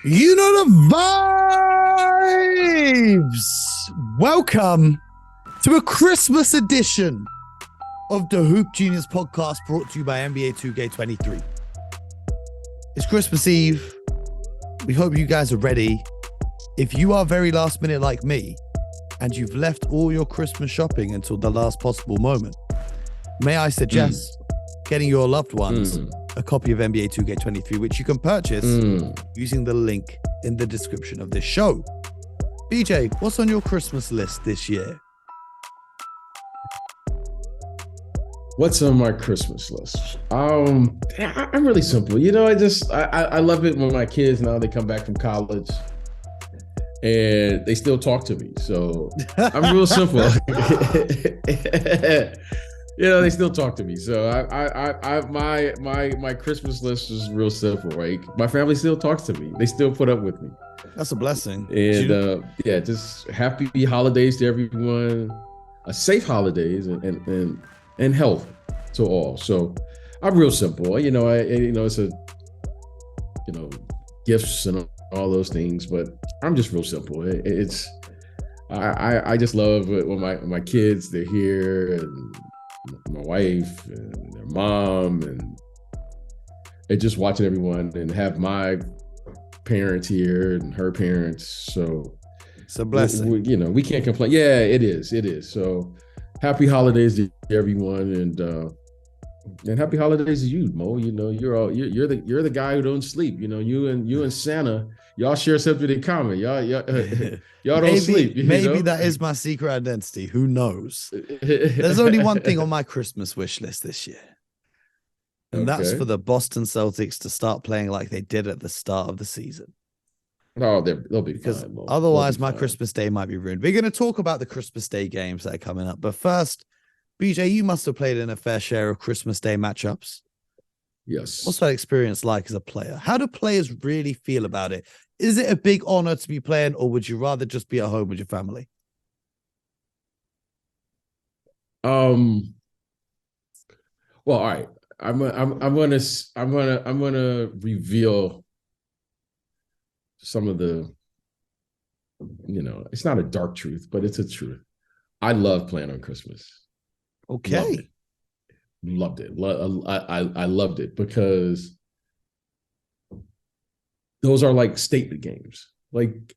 You know the vibes. Welcome to a Christmas edition of the Hoop Genius podcast brought to you by NBA 2K23. It's Christmas Eve. We hope you guys are ready. If you are very last minute like me and you've left all your Christmas shopping until the last possible moment, may I suggest getting your loved ones a copy of NBA 2K23, which you can purchase using the link in the description of this show. BJ, what's on your Christmas list this year? What's on my Christmas list? I'm really simple. You know, I love it when my kids now they come back from college and they still talk to me. So I'm real simple. You know, they still talk to me. So my Christmas list is real simple, right? My family still talks to me. They still put up with me. That's a blessing. And just happy holidays to everyone. A safe holidays and health to all. So I'm real simple. You know, it's gifts and all those things, but I'm just real simple. I just love when my kids, they're here, and my wife and their mom, and just watching everyone and have my parents here and her parents. So it's a blessing. We can't complain. Yeah, it is. So happy holidays to everyone, and happy holidays to you, Mo. You know, you're the guy who don't sleep. You know, you and Santa, y'all share something in common. Y'all don't sleep. Maybe that is my secret identity. Who knows? There's only one thing on my Christmas wish list this year, and that's for the Boston Celtics to start playing like they did at the start of the season. Oh, they'll be because fine, Mo. Otherwise my Christmas Day might be ruined. We're going to talk about the Christmas Day games that are coming up, but first, BJ, you must have played in a fair share of Christmas Day matchups. Yes. What's that experience like as a player? How do players really feel about it? Is it a big honor to be playing, or would you rather just be at home with your family? Well, all right. I'm gonna reveal some of the, it's not a dark truth, but it's a truth. I love playing on Christmas. Okay. Loved it. I loved it because those are like statement games. Like,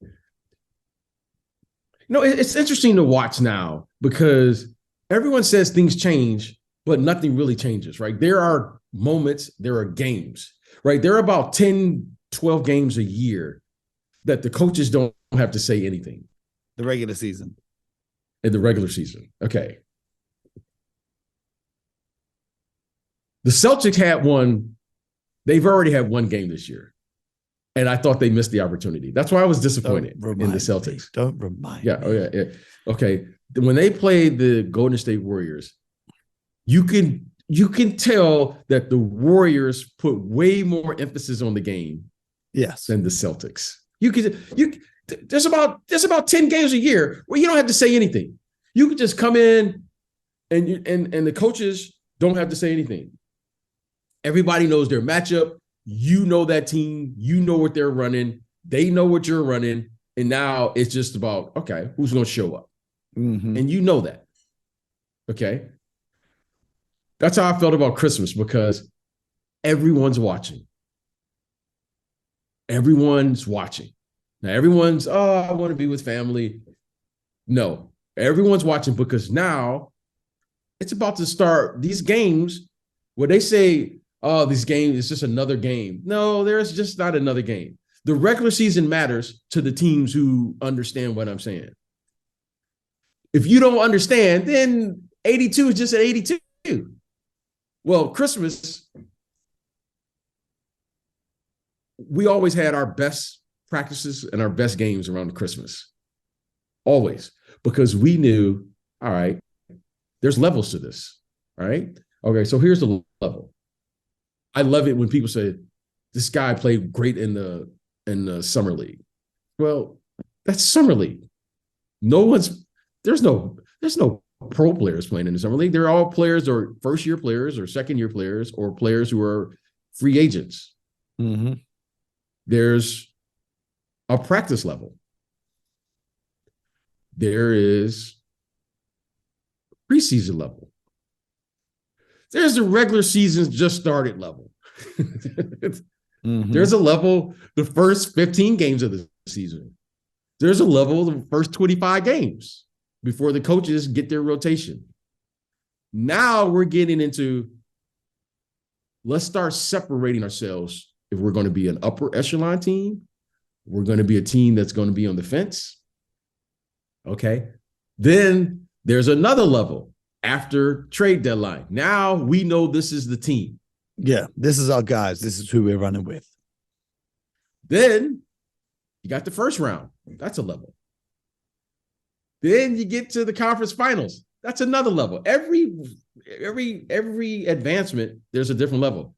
it's interesting to watch now because everyone says things change, but nothing really changes, right? There are moments, there are games, right? There are about 10, 12 games a year that the coaches don't have to say anything. The regular season. In the regular season. Okay. The Celtics they've already had one game this year. And I thought they missed the opportunity. That's why I was disappointed in the Celtics. Don't remind me. Yeah. Okay. When they played the Golden State Warriors, you can tell that the Warriors put way more emphasis on the game than the Celtics. There's about 10 games a year where you don't have to say anything. You can just come in and the coaches don't have to say anything. Everybody knows their matchup. You know that team. You know what they're running. They know what you're running. And now it's just about, okay, who's going to show up? Mm-hmm. And you know that. Okay. That's how I felt about Christmas because everyone's watching. Everyone's watching. Now everyone's, I want to be with family. No, everyone's watching because now it's about to start these games where they say, oh, this game is just another game. No, there's just not another game. The regular season matters to the teams who understand what I'm saying. If you don't understand, then 82 is just an 82. Well, Christmas, we always had our best practices and our best games around Christmas. Always. Because we knew, all right, there's levels to this. All right. Okay. So here's the level. I love it when people say this guy played great in the summer league. Well, that's summer league. There's no pro players playing in the summer league. They're all players or first year players or second year players or players who are free agents. Mm-hmm. There's a practice level. There is preseason level. There's the regular season's just started level. There's a level, the first 15 games of the season. There's a level, the first 25 games before the coaches get their rotation. Now we're getting into, let's start separating ourselves. If we're going to be an upper echelon team, we're going to be a team that's going to be on the fence. Okay. Then there's another level after trade deadline. Now we know this is the team. Yeah, this is our guys. This is who we're running with. Then you got the first round. That's a level. Then you get to the conference finals. That's another level. Every advancement, there's a different level.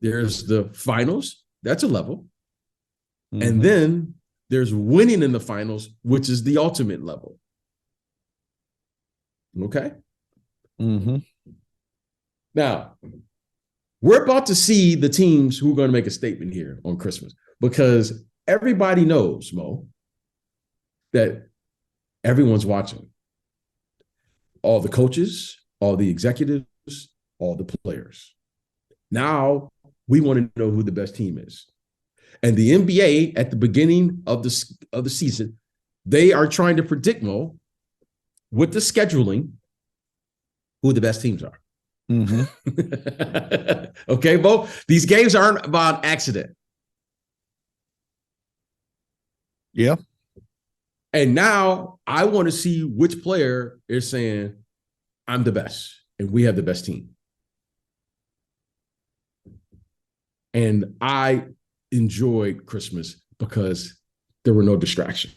There's the finals. That's a level. And then there's winning in the finals, which is the ultimate level. Okay? Now, we're about to see the teams who are going to make a statement here on Christmas, because everybody knows, Mo, that everyone's watching. All the coaches, all the executives, all the players. Now, we want to know who the best team is. And the NBA, at the beginning of the season, they are trying to predict, Mo, with the scheduling, who the best teams are. Okay, Mo? These games aren't about accident. Yeah. And now I want to see which player is saying, I'm the best, and we have the best team. And I enjoyed Christmas because there were no distractions.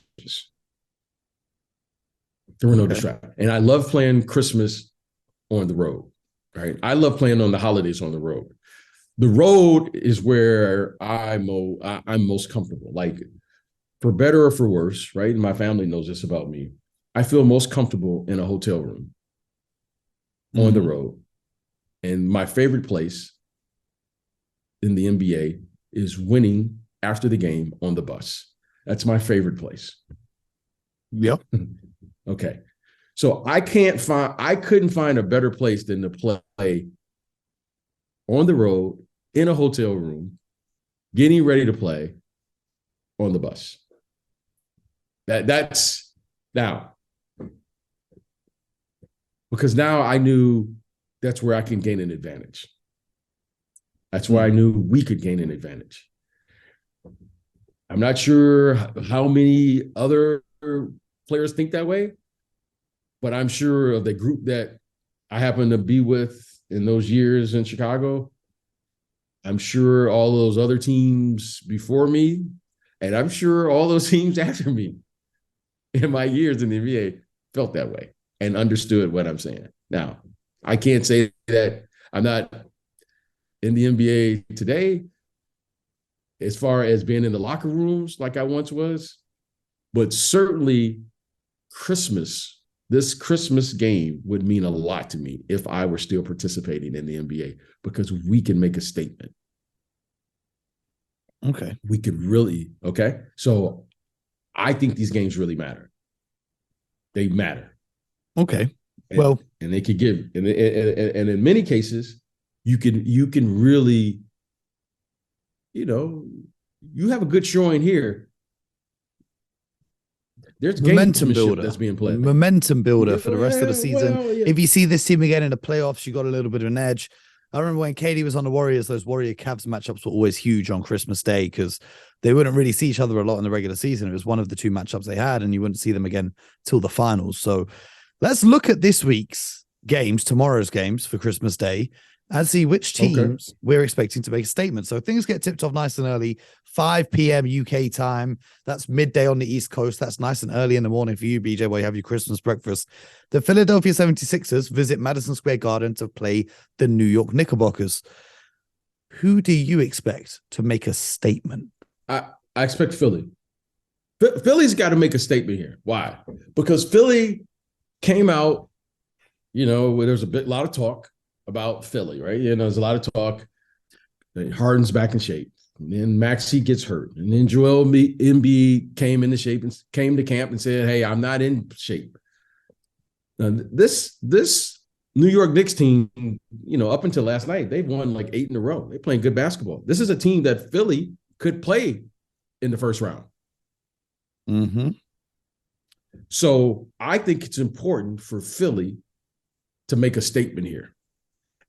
There were no distractions. And I love playing Christmas on the road, right? I love playing on the holidays on the road. The road is where I'm most comfortable. Like, for better or for worse, right? And my family knows this about me. I feel most comfortable in a hotel room on the road. And my favorite place in the NBA is winning after the game on the bus. That's my favorite place. Yep. Okay. So I couldn't find a better place than to play on the road in a hotel room, getting ready to play on the bus. That's now, because now I knew that's where I can gain an advantage. That's where I knew we could gain an advantage. I'm not sure how many other players think that way, but I'm sure of the group that I happen to be with in those years in Chicago, I'm sure all those other teams before me, and I'm sure all those teams after me in my years in the NBA felt that way and understood what I'm saying. Now, I can't say that I'm not in the NBA today as far as being in the locker rooms like I once was, but certainly this Christmas game would mean a lot to me if I were still participating in the NBA, because we can make a statement. Okay. We could really, okay? So I think these games really matter. They matter. Okay. And they could give, and in many cases, you can really, you have a good showing here. There's momentum builder that's being played. Momentum builder for the rest of the season. If you see this team again in the playoffs, you got a little bit of an edge. I remember when KD was on the Warriors, those Warrior-Cavs matchups were always huge on Christmas Day because they wouldn't really see each other a lot in the regular season. It was one of the two matchups they had, and you wouldn't see them again till the finals. So let's look at this week's games, tomorrow's games for Christmas Day, and see which teams we're expecting to make a statement. So things get tipped off nice and early, 5 p.m. UK time. That's midday on the East Coast. That's nice and early in the morning for you, BJ, where you have your Christmas breakfast. The Philadelphia 76ers visit Madison Square Garden to play the New York Knickerbockers. Who do you expect to make a statement? I expect Philly. Philly's got to make a statement here. Why? Because Philly came out, where there's a lot of talk about Philly, right? There's a lot of talk that Harden's back in shape. And then Maxey gets hurt. And then Joel Embiid came into shape and came to camp and said, hey, I'm not in shape. Now, this New York Knicks team, up until last night, they've won like 8 in a row. They're playing good basketball. This is a team that Philly could play in the first round. Mm-hmm. So I think it's important for Philly to make a statement here.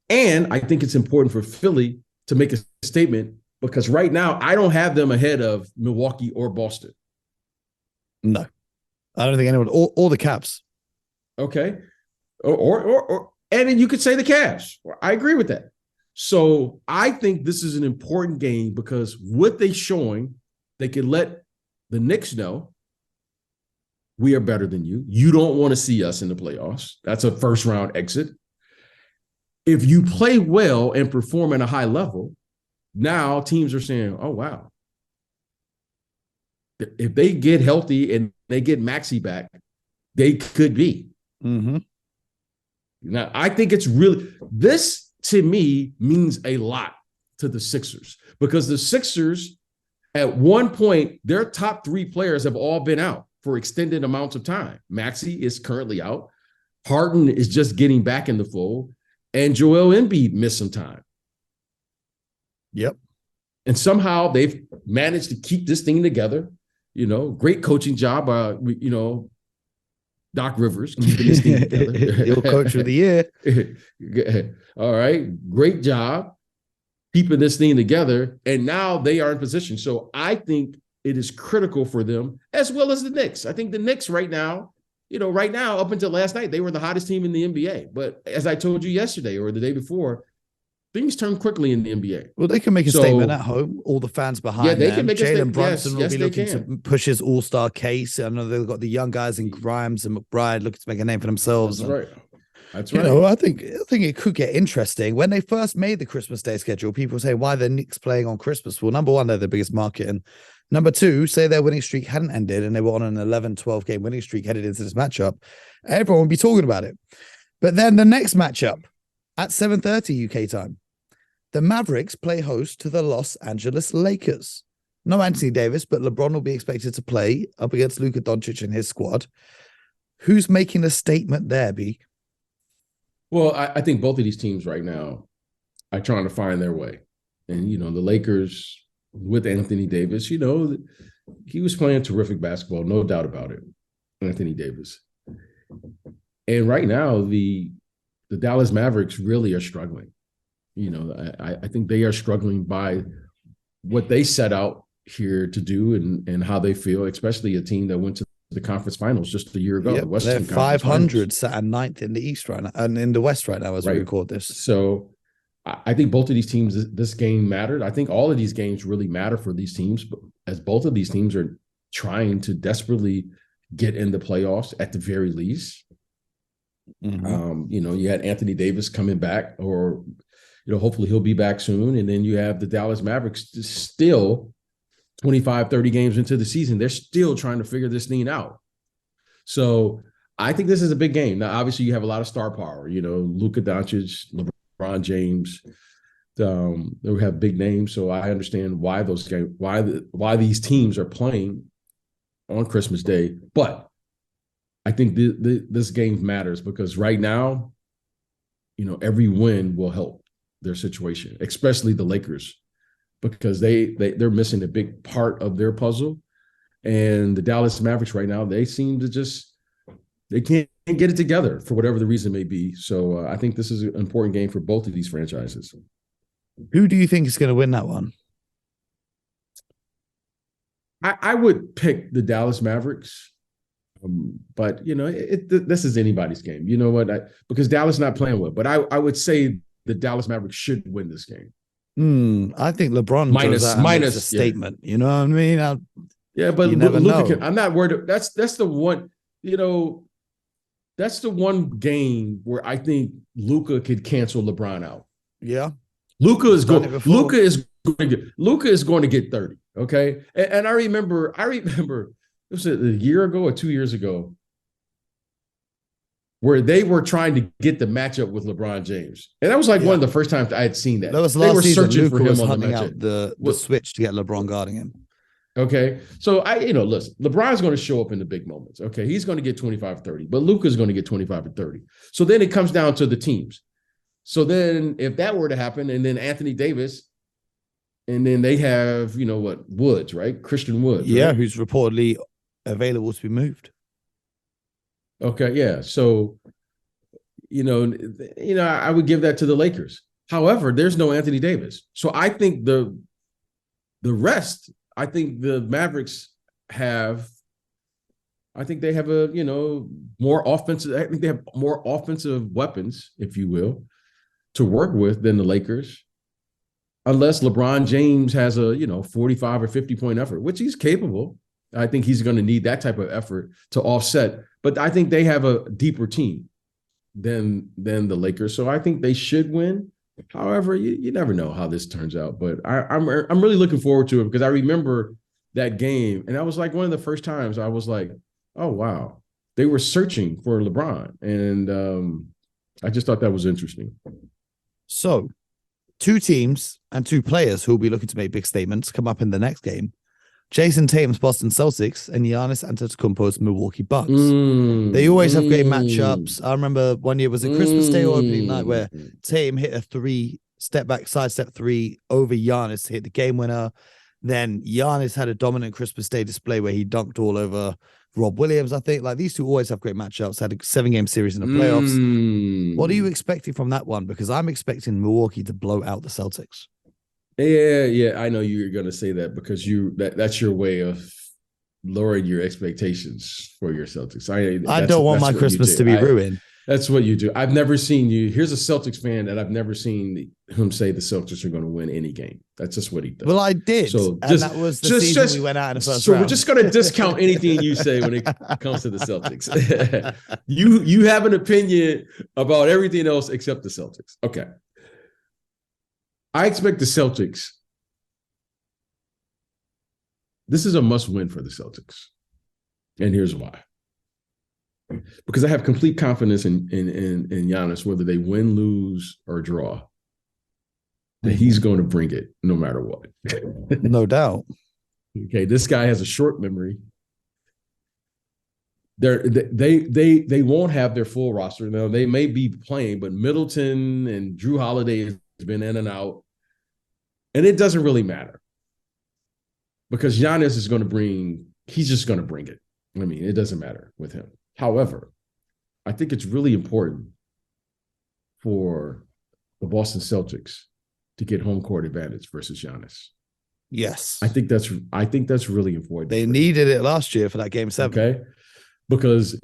And I think it's important for Philly to make a statement because right now I don't have them ahead of Milwaukee or Boston. No, I don't think anyone, or the Cavs. Okay. Or and then you could say the Cavs. I agree with that. So I think this is an important game because what they're showing, they can let the Knicks know we are better than you. You don't want to see us in the playoffs. That's a first round exit. If you play well and perform at a high level, now teams are saying, oh, wow. If they get healthy and they get Maxey back, they could be. Mm-hmm. Now, I think it's really, this to me means a lot to the Sixers because the Sixers, at one point, their top 3 players have all been out for extended amounts of time. Maxey is currently out. Harden is just getting back in the fold. And Joel Embiid missed some time. Yep. And somehow they've managed to keep this thing together. Great coaching job by, Doc Rivers keeping this thing together. Your coach of the year. All right. Great job keeping this thing together. And now they are in position. So I think it is critical for them as well as the Knicks. I think the Knicks right now, up until last night, they were the hottest team in the NBA. But as I told you yesterday or the day before, things turn quickly in the NBA. Well, they can make a statement at home. All the fans behind them. They can make Jalen Brunson will be looking to push his all-star case. I know they've got the young guys in Grimes and McBride looking to make a name for themselves. That's right. That's right. I think it could get interesting. When they first made the Christmas Day schedule, people say, why are the Knicks playing on Christmas? Well, number one, they're the biggest market. And number two, say their winning streak hadn't ended and they were on an 11-12 game winning streak headed into this matchup, everyone would be talking about it. But then the next matchup at 7:30 UK time, the Mavericks play host to the Los Angeles Lakers. No Anthony Davis, but LeBron will be expected to play up against Luka Doncic and his squad. Who's making a statement there, B? Well, I think both of these teams right now are trying to find their way. And, the Lakers with Anthony Davis, he was playing terrific basketball, no doubt about it, Anthony Davis. And right now, the Dallas Mavericks really are struggling. I think they are struggling by what they set out here to do and how they feel, especially a team that went to the conference finals just a year ago. Yep, they're 500, sat at 9th in the East right now, and in the West right now as we record this. So I think both of these teams, this game mattered. I think all of these games really matter for these teams, but as both of these teams are trying to desperately get in the playoffs at the very least. Mm-hmm. You had Anthony Davis coming back, or hopefully he'll be back soon. And then you have the Dallas Mavericks still 25, 30 games into the season. They're still trying to figure this thing out. So I think this is a big game. Now, obviously, you have a lot of star power, Luka Doncic, LeBron James. They have big names. So I understand why why these teams are playing on Christmas Day. But I think this game matters because right now, every win will help their situation, especially the Lakers, because they're missing a big part of their puzzle. And the Dallas Mavericks right now, they seem to they can't get it together for whatever the reason may be. So I think this is an important game for both of these franchises. Who do you think is going to win that one? I would pick the Dallas Mavericks. But, this is anybody's game. You know what? Because Dallas not playing well. But I would say the Dallas Mavericks should win this game. I think LeBron minus a statement. You know what I mean? But Luka I'm not worried. That's the one. That's the one game where I think Luka could cancel LeBron out. Yeah, Luka is going to get 30. Okay, and I remember. It was a year ago or 2 years ago. where they were trying to get the matchup with LeBron James. And that was like one of the first times I had seen that. That was they were season. searching Luka for him was on hunting the matchup. out the switch to get LeBron guarding him. Okay. So listen, LeBron's going to show up in the big moments. Okay. He's going to get 25, 30, but Luka's going to get 25 and 30. So then it comes down to the teams. So then if that were to happen, and then Anthony Davis, and then they have, Woods, right? Christian Woods. Yeah. Right? Who's reportedly available to be moved. Okay. Yeah. So, I would give that to the Lakers. However, there's no Anthony Davis. So I think the rest, I think the Mavericks have more offensive. I think they have more offensive weapons, if you will, to work with than the Lakers. Unless LeBron James has a 45 or 50 point effort, which he's capable. I think he's going to need that type of effort to offset. But I think they have a deeper team than the Lakers. So I think they should win. However, you never know how this turns out. But I'm really looking forward to it because I remember that game. And that was like one of the first times I was like, oh, wow. They were searching for LeBron. And I just thought that was interesting. So 2 teams and 2 players who will be looking to make big statements come up in the next game. Jason Tatum's Boston Celtics and Giannis Antetokounmpo's Milwaukee Bucks. They always have great matchups. I remember one year was a Christmas Day or opening night where Tatum hit a 3 step back sidestep 3 over Giannis to hit the game winner. Then Giannis had a dominant Christmas Day display where he dunked all over Rob Williams. I think like these two always have great matchups. Had a 7-game series in the playoffs. What are you expecting from that one? Because I'm expecting Milwaukee to blow out the Celtics. Yeah. I know you're going to say that because that's your way of lowering your expectations for your Celtics. I don't want my Christmas to be ruined. That's what you do. I've never seen you. Here's a Celtics fan that I've never seen him say the Celtics are going to win any game. That's just what he does. Well, I did. So that was the season we went out in the first round. So we're just going to discount anything you say when it comes to the Celtics. You have an opinion about everything else except the Celtics. Okay. I expect the Celtics. This is a must win for the Celtics. And here's why. Because I have complete confidence in Giannis, whether they win, lose, or draw, that he's going to bring it no matter what. No doubt. Okay, this guy has a short memory. They won't have their full roster. Now, they may be playing, but Middleton and Drew Holiday has been in and out. And it doesn't really matter. Because Giannis is going to he's just going to bring it. I mean, it doesn't matter with him. However, I think it's really important for the Boston Celtics to get home court advantage versus Giannis. Yes. I think that's really important. They needed it last year for that game 7. Okay. Because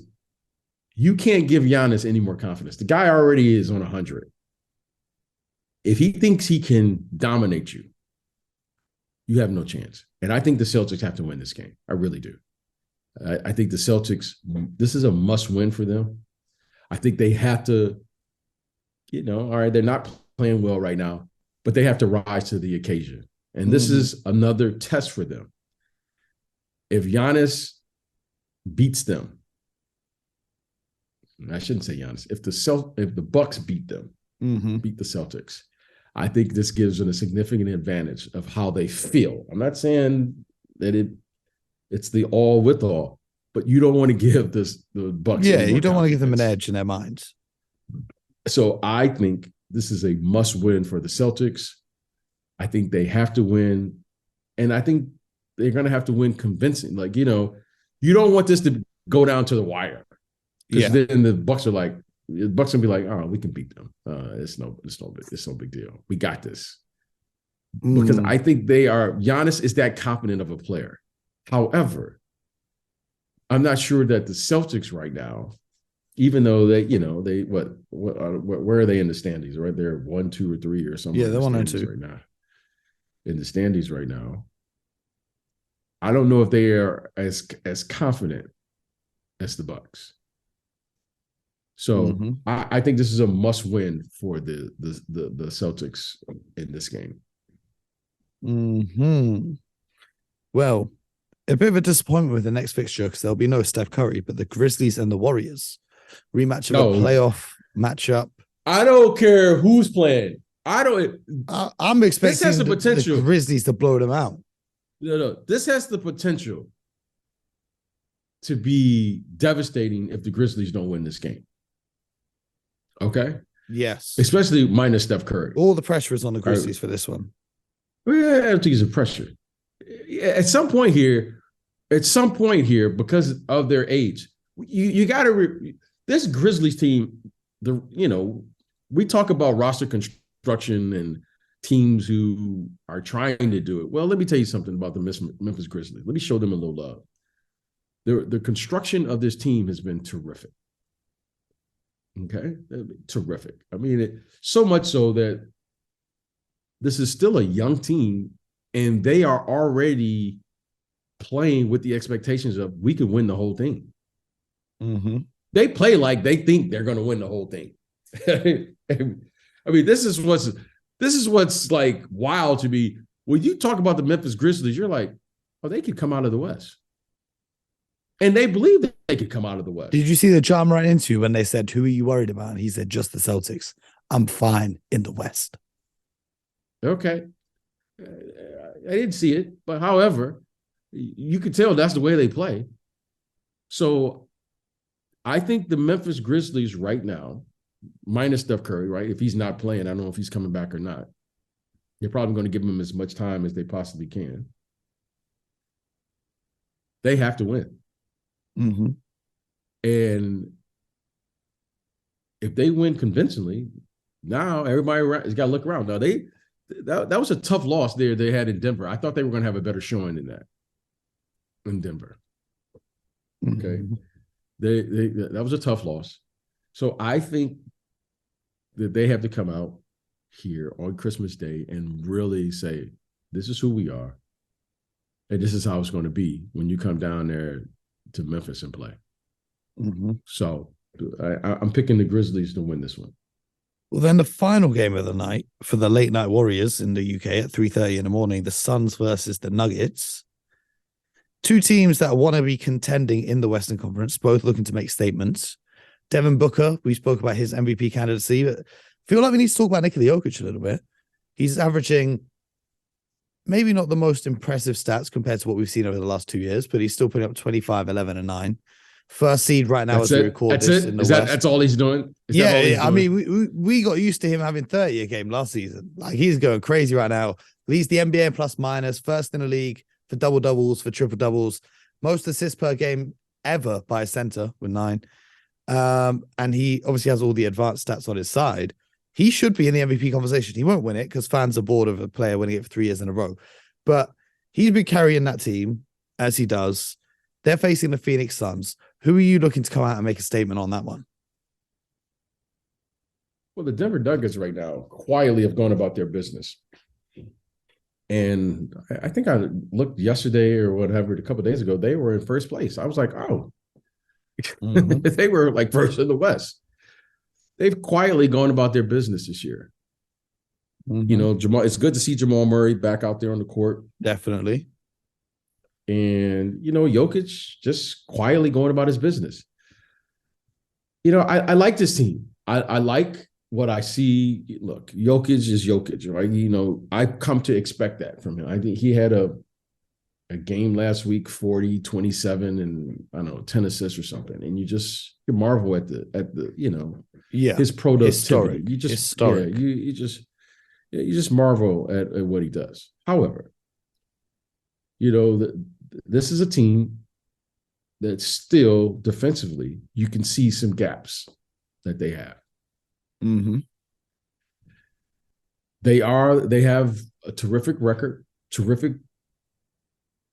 you can't give Giannis any more confidence. The guy already is on 100. If he thinks he can dominate you, you have no chance. And I think the Celtics have to win this game. I really do. I think the Celtics, this is a must win for them. I think they have to, all right, they're not playing well right now, but they have to rise to the occasion. And this is another test for them. If Giannis beats them, I shouldn't say Giannis, if the Bucks beat them, beat the Celtics, I think this gives them a significant advantage of how they feel. I'm not saying that it's the all with all, but you don't want to give the Bucks. Yeah, you don't want to give them an edge in their minds. So I think this is a must win for the Celtics. I think they have to win. And I think they're going to have to win convincing. Like, you don't want this to go down to the wire. Because then the Bucks are like, the Bucks will be like, oh, we can beat them. It's no big deal. We got this. Because I think Giannis is that confident of a player. However, I'm not sure that the Celtics right now, even though where are they in the standings? Right, they're 1, 2, or 3 or something. Yeah, they're 1 and 2 right now. In the standings right now, I don't know if they are as confident as the Bucks. So I think this is a must win for the Celtics in this game. Well, a bit of a disappointment with the next fixture because there'll be no Steph Curry, but the Grizzlies and the Warriors. rematch of a playoff matchup. I don't care who's playing. I'm expecting the Grizzlies to blow them out. No. This has the potential to be devastating if the Grizzlies don't win this game. Okay? Yes. Especially minus Steph Curry. All the pressure is on the Grizzlies for this one. Yeah, I don't think it's a pressure. At some point here, because of their age, you got to this Grizzlies team. We talk about roster construction and teams who are trying to do it. Well, let me tell you something about the Memphis Grizzlies. Let me show them a little love. The construction of this team has been terrific. Okay, terrific. I mean, so much so that this is still a young team, and they are already playing with the expectations of we can win the whole thing. Mm-hmm. They play like they think they're going to win the whole thing. I mean, this is what's like wild to me. When you talk about the Memphis Grizzlies, you're like, oh, they could come out of the West. And they believe that they could come out of the West. Did you see the John ran into when they said, who are you worried about? And he said, just the Celtics. I'm fine in the West. Okay. I didn't see it. But however, you could tell that's the way they play. So I think the Memphis Grizzlies right now, minus Steph Curry, right? If he's not playing, I don't know if he's coming back or not. They're probably going to give him as much time as they possibly can. They have to win. Mm-hmm. And if they win convincingly, now everybody has got to look around. Now that was a tough loss there they had in Denver. I thought they were going to have a better showing than that in Denver. Okay. Mm-hmm. That was a tough loss. So I think that they have to come out here on Christmas Day and really say, this is who we are. And this is how it's going to be when you come down there to Memphis and play. Mm-hmm. So I'm picking the Grizzlies to win this one. Well, then the final game of the night for the late night Warriors in the UK at 3:30 in the morning, the Suns versus the Nuggets. Two teams that want to be contending in the Western Conference, both looking to make statements. Devin Booker, we spoke about his MVP candidacy, but I feel like we need to talk about Nikola Jokic a little bit. He's averaging maybe not the most impressive stats compared to what we've seen over the last 2 years, but he's still putting up 25, 11, and 9. First seed right now as we record this in the West. That's all he's doing? I mean, we got used to him having 30 a game last season. Like, he's going crazy right now. Leads the NBA in plus minus, first in the league for double doubles, for triple doubles, most assists per game ever by a center with 9. And he obviously has all the advanced stats on his side. He should be in the MVP conversation. He won't win it because fans are bored of a player winning it for 3 years in a row. But he's been carrying that team as he does. They're facing the Phoenix Suns. Who are you looking to come out and make a statement on that one? Well, the Denver Nuggets right now quietly have gone about their business. And I think I looked yesterday or whatever, a couple of days ago, they were in first place. I was like, oh, mm-hmm. They were like first in the West. They've quietly gone about their business this year. Mm-hmm. You know, it's good to see Jamal Murray back out there on the court. Definitely. And, you know, Jokic just quietly going about his business. You know, I like this team. I like what I see. Look, Jokic is Jokic, right? You know, I've come to expect that from him. I think he had a game last week, 40, 27, and I don't know, 10 assists or something. And you marvel at the, you know, his productivity. Historic. You just marvel at what he does. However, you know, this is a team that still defensively, you can see some gaps that they have. Mm-hmm. They have a terrific record, terrific.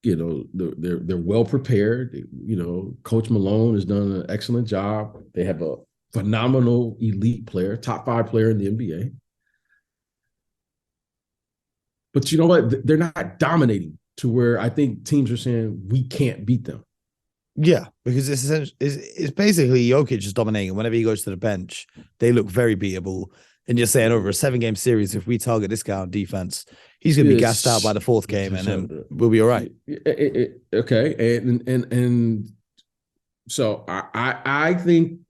You know, they're well prepared. You know, Coach Malone has done an excellent job. They have a phenomenal elite player, top 5 player in the NBA. But you know what? They're not dominating to where I think teams are saying we can't beat them. Yeah, because it's basically Jokic is dominating. Whenever he goes to the bench, they look very beatable. And you're saying over a 7-game series, if we target this guy on defense, he's going to be gassed out by the 4th game, and then we'll be all right. Okay, and so I think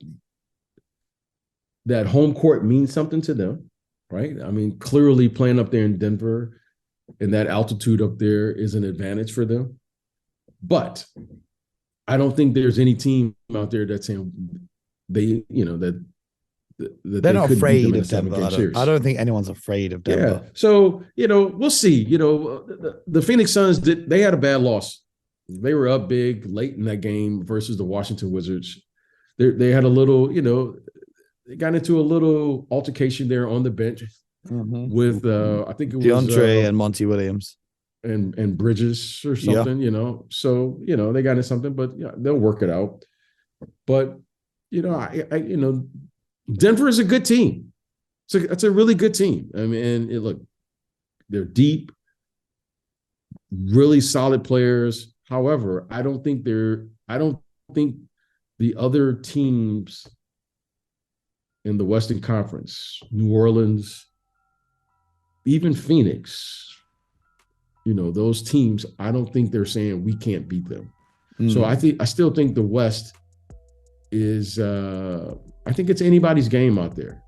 that home court means something to them, right? I mean, clearly playing up there in Denver and that altitude up there is an advantage for them. But I don't think there's any team out there that's saying that they're not afraid of Denver. I don't think anyone's afraid of Denver. Yeah. So, we'll see. The Phoenix Suns they had a bad loss. They were up big late in that game versus the Washington Wizards. They had a little, they got into a little altercation there on the bench with I think it was DeAndre and Monty Williams and Bridges or something, So, they got into something, but they'll work it out. But, Denver is a good team. So it's a really good team. I mean, look, they're deep, really solid players. However, I don't think the other teams in the Western Conference, New Orleans, even Phoenix, those teams, I don't think they're saying we can't beat them. So I still think the West is I think it's anybody's game out there.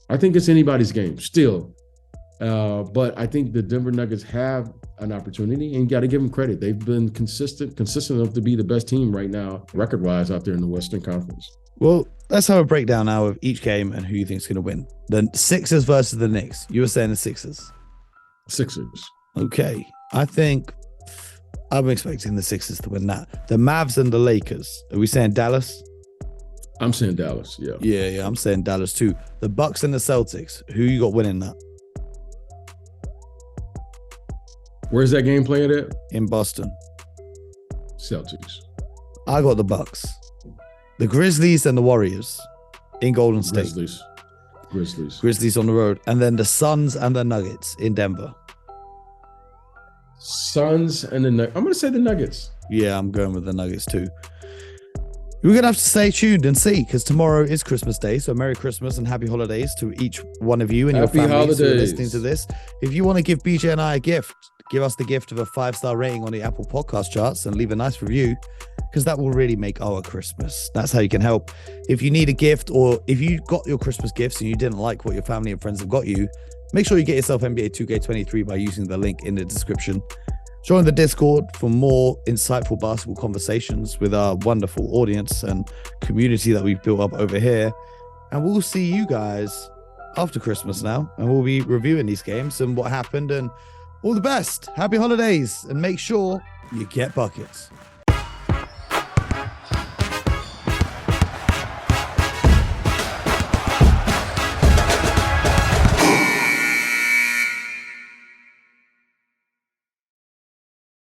I think it's anybody's game still. But I think the Denver Nuggets have an opportunity, and you got to give them credit. They've been consistent enough to be the best team right now, record-wise, out there in the Western Conference. Well, let's have a breakdown now of each game and who you think is going to win. The Sixers versus the Knicks. You were saying the Sixers. Sixers. Okay. I'm expecting the Sixers to win that. The Mavs and the Lakers. Are we saying Dallas? I'm saying Dallas, yeah. Yeah, I'm saying Dallas too. The Bucks and the Celtics. Who you got winning that? Where's that game playing at? In Boston. Celtics. I got the Bucks. The Grizzlies and the Warriors in Golden State. Grizzlies on the road. And then the Suns and the Nuggets in Denver. Suns and the Nuggets. I'm going to say the Nuggets. Yeah, I'm going with the Nuggets too. We're going to have to stay tuned and see, because tomorrow is Christmas Day. So Merry Christmas and Happy Holidays to each one of you and your families who are listening to this. If you want to give BJ and I a gift, give us the gift of a 5-star rating on the Apple podcast charts and leave a nice review, because that will really make our Christmas. That's how you can help. If you need a gift, or if you got your Christmas gifts and you didn't like what your family and friends have got you, make sure you get yourself NBA 2K23 by using the link in the description. Join the Discord for more insightful basketball conversations with our wonderful audience and community that we've built up over here. And we'll see you guys after Christmas now, and we'll be reviewing these games and what happened, and all the best. Happy holidays, and make sure you get buckets.